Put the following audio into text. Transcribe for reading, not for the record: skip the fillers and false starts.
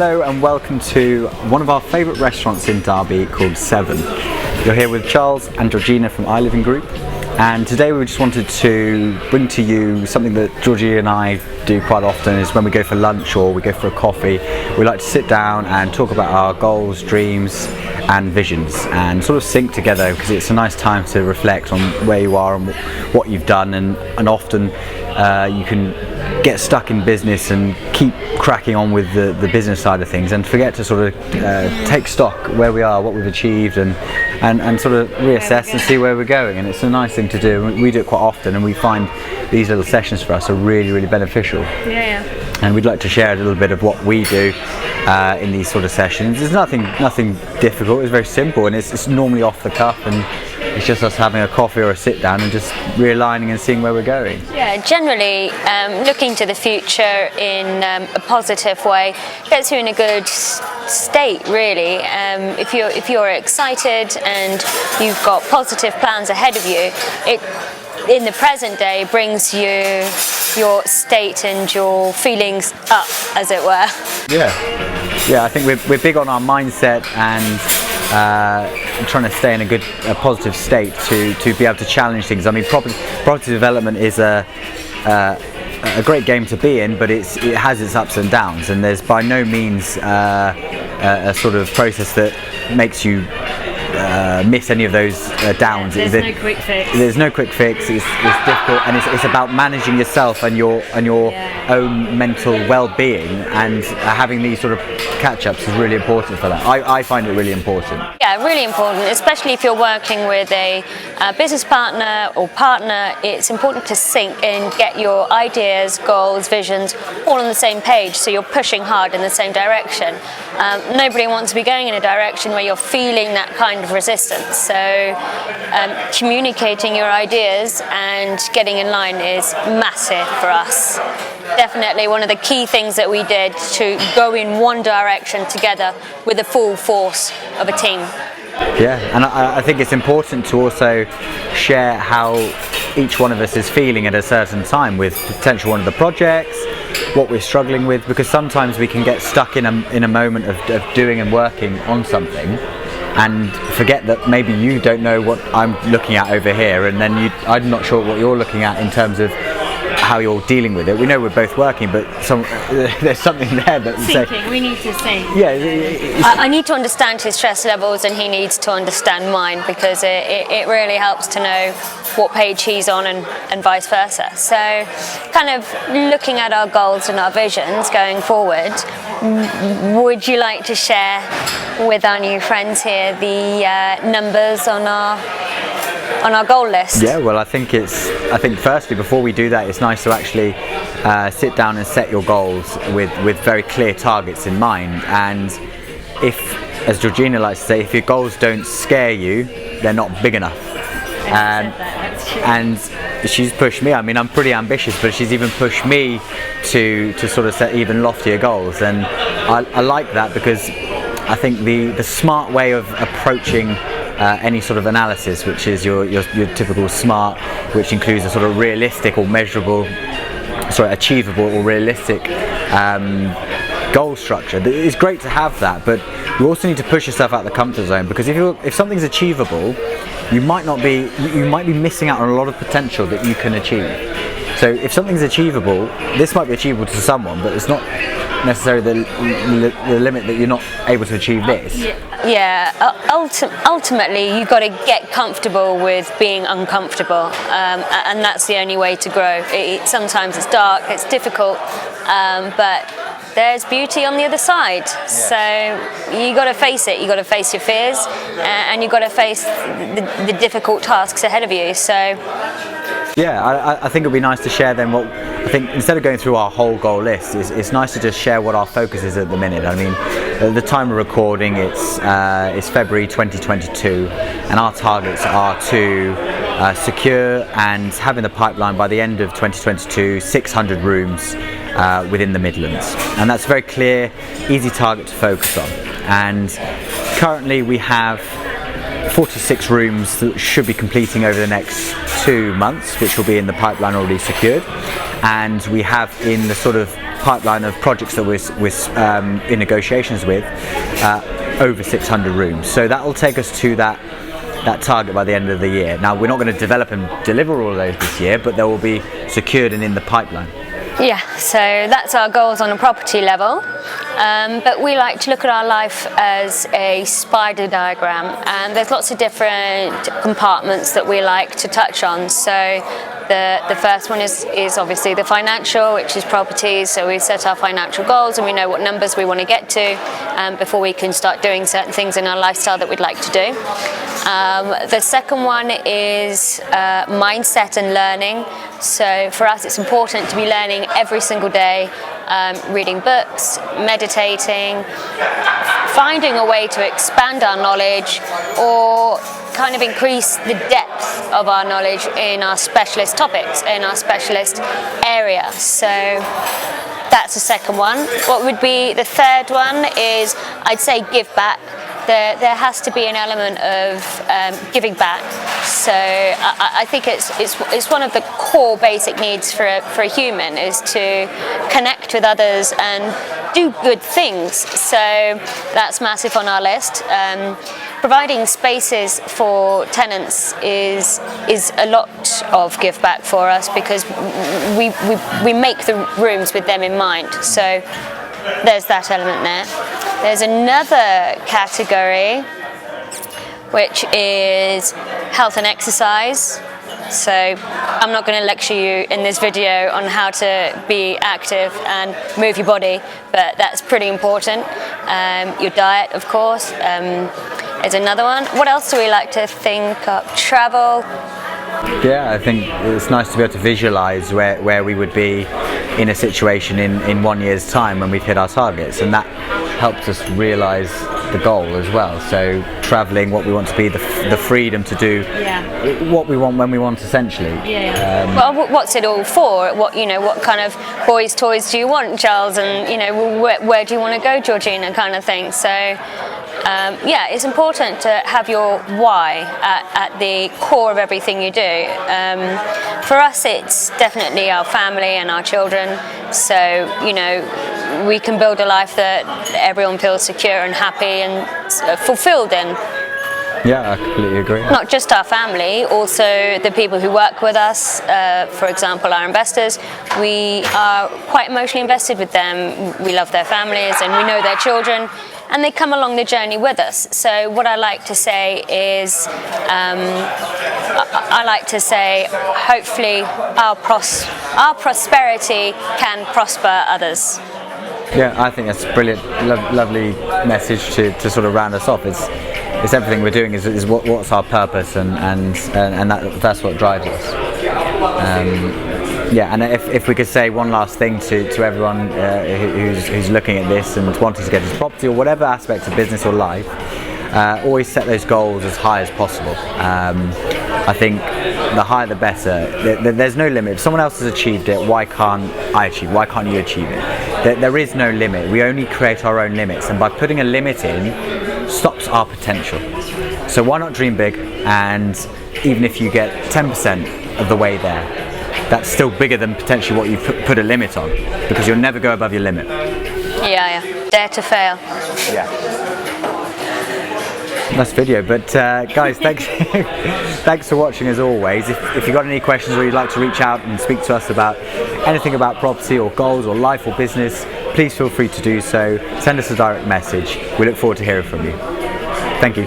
Hello and welcome to one of our favourite restaurants in Derby called Seven. You're here with Charles and Georgina from iLiving Group, and today we just wanted to bring to you something that Georgina and I do quite often. Is when we go for lunch or we go for a coffee, we like to sit down and talk about our goals, dreams and visions and sort of sync together, because it's a nice time to reflect on where you are and what you've done, and often you can get stuck in business and keep cracking on with the business side of things and forget to sort of take stock where we are, what we've achieved, and sort of reassess and see where we're going. And it's a nice thing to do. We do it quite often, and we find these little sessions for us are really, really beneficial. Yeah. And we'd like to share a little bit of what we do in these sort of sessions. There's nothing difficult. It's very simple, and it's normally off the cuff, and it's just us having a coffee or a sit down and just realigning and seeing where we're going. Yeah, generally looking to the future in a positive way gets you in a good state, really. If you're excited and you've got positive plans ahead of you, it in the present day brings you your state and your feelings up, as it were. Yeah, I think we're big on our mindset and trying to stay in a positive state to be able to challenge things. I mean, property development is a great game to be in, but it has its ups and downs, and there's by no means a sort of process that makes you miss any of those downs. There's no quick fix. There's no quick fix. It's difficult, and it's about managing yourself and your own mental well-being, and having these sort of catch-ups is really important for that. I find it really important. Yeah, really important, especially if you're working with a business partner or partner. It's important to sync and get your ideas, goals, visions all on the same page, so you're pushing hard in the same direction. Nobody wants to be going in a direction where you're feeling that kind of resistance. So communicating your ideas and getting in line is massive for us. Definitely one of the key things that we did to go in one direction together with the full force of a team. Yeah, and I think it's important to also share how each one of us is feeling at a certain time with potential one of the projects, what we're struggling with, because sometimes we can get stuck in a moment of doing and working on something and forget that maybe you don't know what I'm looking at over here, and then I'm not sure what you're looking at in terms of how you're dealing with it. We know we're both working, but there's something there that Thinking, we need to think. Yeah, I need to understand his stress levels, and he needs to understand mine, because it really helps to know what page he's on, and vice versa. So kind of looking at our goals and our visions going forward, would you like to share with our new friends here the numbers on our goal list? Yeah, well, I think firstly, before we do that, it's nice to actually sit down and set your goals with very clear targets in mind. And if, as Georgina likes to say, if your goals don't scare you, they're not big enough. And she's pushed me. I mean, I'm pretty ambitious, but she's even pushed me to sort of set even loftier goals, and I like that, because I think the smart way of approaching any sort of analysis, which is your typical SMART, which includes a sort of realistic or measurable, achievable or realistic goal structure. It's great to have that, but you also need to push yourself out of the comfort zone, because if something's achievable, you might be missing out on a lot of potential that you can achieve. So if something's achievable, this might be achievable to someone, but it's not necessarily the limit that you're not able to achieve this. Yeah, ultimately you've got to get comfortable with being uncomfortable, and that's the only way to grow. Sometimes it's dark, it's difficult, but there's beauty on the other side. Yeah. So you got to face it. You got to face your fears, and you got to face the difficult tasks ahead of you. So yeah, I think it'd be nice to share then what I think, instead of going through our whole goal list, it's nice to just share what our focus is at the minute. I mean, at the time of recording, it's February 2022, and our targets are to secure and have in the pipeline by the end of 2022 600 rooms within the Midlands, and that's a very clear, easy target to focus on. And currently we have 46 rooms that should be completing over the next 2 months, which will be in the pipeline already secured, and we have in the sort of pipeline of projects that we're in negotiations with over 600 rooms. So that will take us to that target by the end of the year. Now, we're not going to develop and deliver all of those this year, but they will be secured and in the pipeline. Yeah, so that's our goals on a property level, but we like to look at our life as a spider diagram, and there's lots of different compartments that we like to touch on. So the first one is obviously the financial, which is properties. So we set our financial goals and we know what numbers we want to get to before we can start doing certain things in our lifestyle that we'd like to do. The second one is mindset and learning. So for us, it's important to be learning every single day, reading books, meditating, finding a way to expand our knowledge or kind of increase the depth of our knowledge in our specialist topics, in our specialist area. So that's the second one. What would be the third one is, I'd say, give back. There has to be an element of giving back. So I think it's one of the core basic needs for a human, is to connect with others and do good things. So that's massive on our list. Providing spaces for tenants is a lot of give back for us, because we make the rooms with them in mind. So there's that element there. There's another category which is health and exercise. So I'm not going to lecture you in this video on how to be active and move your body, but that's pretty important. Your diet, of course, is another one. What else do we like to think of? Travel. Yeah, I think it's nice to be able to visualize where we would be in a situation in 1 year's time when we've hit our targets, and that helps us realize the goal as well. So traveling, what we want to be, the freedom to do what we want when we want, essentially. Well, what's it all for? What kind of boys' toys do you want, Charles? And where do you want to go, Georgina, kind of thing. So it's important to have your why at the core of everything you do. For us, it's definitely our family and our children. So, we can build a life that everyone feels secure and happy and fulfilled in. Yeah, I completely agree. Not just our family, also the people who work with us. For example, our investors. We are quite emotionally invested with them. We love their families and we know their children, and they come along the journey with us. So what I like to say is, hopefully our prosperity can prosper others. Yeah, I think that's a brilliant, lovely message to sort of round us off. It's everything we're doing is what's our purpose, and that's what drives us. And if we could say one last thing to everyone who's looking at this and wanting to get into property or whatever aspect of business or life, always set those goals as high as possible. I think the higher the better. There's no limit. If someone else has achieved it, why can't I achieve? Why can't you achieve it? There is no limit. We only create our own limits, and by putting a limit in, stops our potential. So why not dream big? And even if you get 10% of the way there, that's still bigger than potentially what you've put a limit on, because you'll never go above your limit. Yeah. Dare to fail. Yeah. Nice video, but guys, thanks for watching as always. If you've got any questions or you'd like to reach out and speak to us about anything about property or goals or life or business, please feel free to do so. Send us a direct message. We look forward to hearing from you. Thank you.